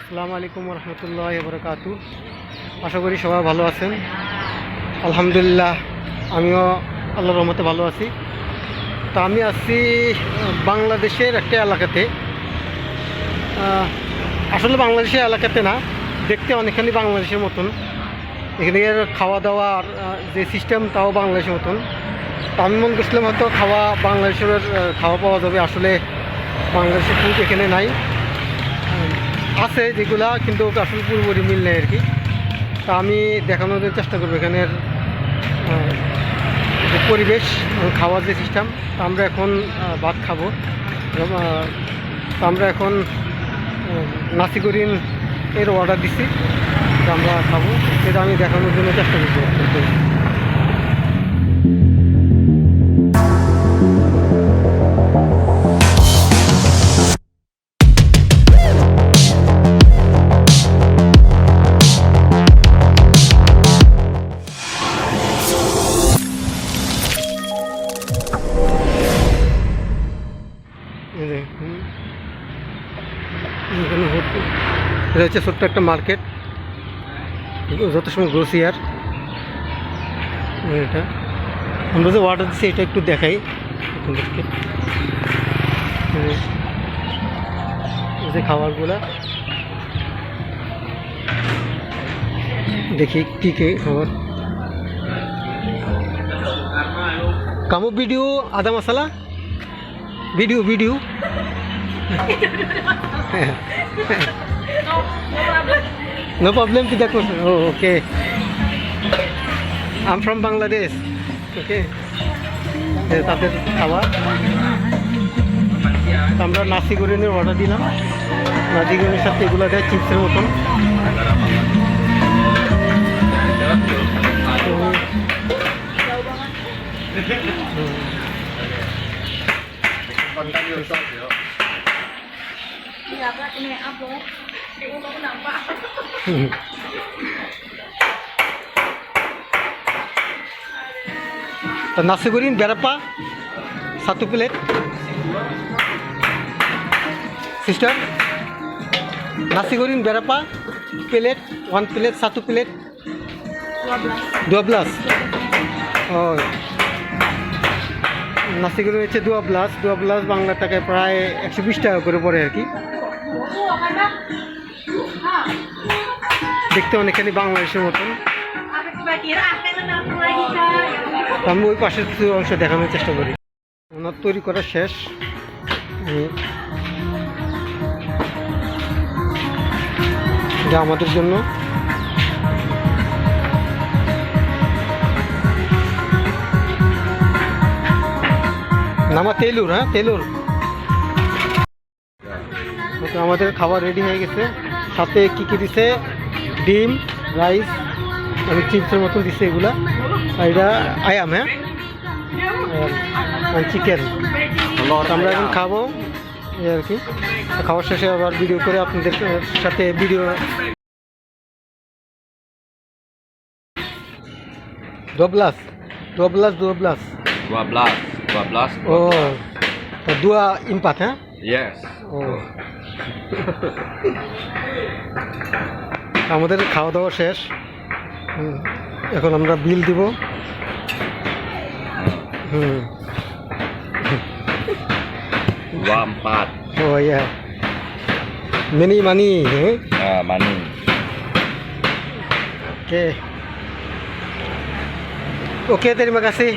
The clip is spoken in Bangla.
আসসালামু আলাইকুম রহমতুল্লাহি ওয়া বারাকাতুহু। আশা করি সবাই ভালো আছেন। আলহামদুলিল্লাহ আমিও আল্লাহর রহমতে ভালো আছি। তা আমি আছি বাংলাদেশের একটা এলাকাতে, আসলে বাংলাদেশের এলাকাতে না, দেখতে অনেকখানি বাংলাদেশের মতন। এখানে খাওয়া দাওয়ার যে সিস্টেম তাও বাংলাদেশের মতন। তা আমি মনে করছিলাম হয়তো বাংলাদেশের খাওয়া পাওয়া যাবে, আসলে বাংলাদেশের ফুড এখানে নাই, আছে যেগুলা, কিন্তু আসলে পুরোপুরি মিল নেই আর কি। তা আমি দেখানোর চেষ্টা করবো এখানের যে পরিবেশ, খাওয়ার যে সিস্টেম। তা আমরা এখন ভাত খাবো, তা আমরা এখন নাসি গোরিং এর অর্ডার দিচ্ছি, তো আমরা খাবো, সেটা আমি দেখানোর জন্য চেষ্টা করবো। এটা হচ্ছে ছোট্ট একটা মার্কেট, যত সময় গ্রোসিয়ার। এটা আমরা যে অর্ডার দিচ্ছি এটা একটু দেখাই আপনাদেরকে, যে খাবারগুলা দেখি কী কী খাবার। কামো ভিডিও আদা মশলা video No problem with that question. Oh, okay. I'm from Bangladesh. Okay. তাদের খাবার আমরা নাসি গোরিংয়ের অর্ডার দিলাম। নাসি গোরিংয়ের সাথে এগুলো দেয় চিপসের মতন। तो nasi goreng berapa? Satu plate. Sister, nasi goreng berapa? Plate, one plate, satu plate. 12. Oh. নাসি গোরিং হচ্ছে 12 বাংলা টাকায় প্রায় 120 টাকা করে পড়ে আর কি। দেখতে অনেকখানি বাংলাদেশের মতন। আমি ওই পাশের কিছু অংশ দেখানোর চেষ্টা করি। ওনার তৈরি করা শেষ। যা আমাদের জন্য নামা তেলুর, হ্যাঁ তেলুর। আমাদের খাবার রেডি হয়ে গেছে। সাথে কী কী দিছে? ডিম, রাইস, আমি চিপসের মতো দিছে এগুলা। আর এটা আয়াম, হ্যাঁ, চিকেন। আমরা এখন খাবো এই আর কি। খাওয়ার শেষে আবার ভিডিও করে আপনাদের সাথে video. 12. Oh, dua empat, ha? Yes. Oh. আমাদের খাওয়া দাওয়া শেষ, এখন আমরা বিল দিব। Dua empat. Oh ya, many money, Money. Oke, terima kasih.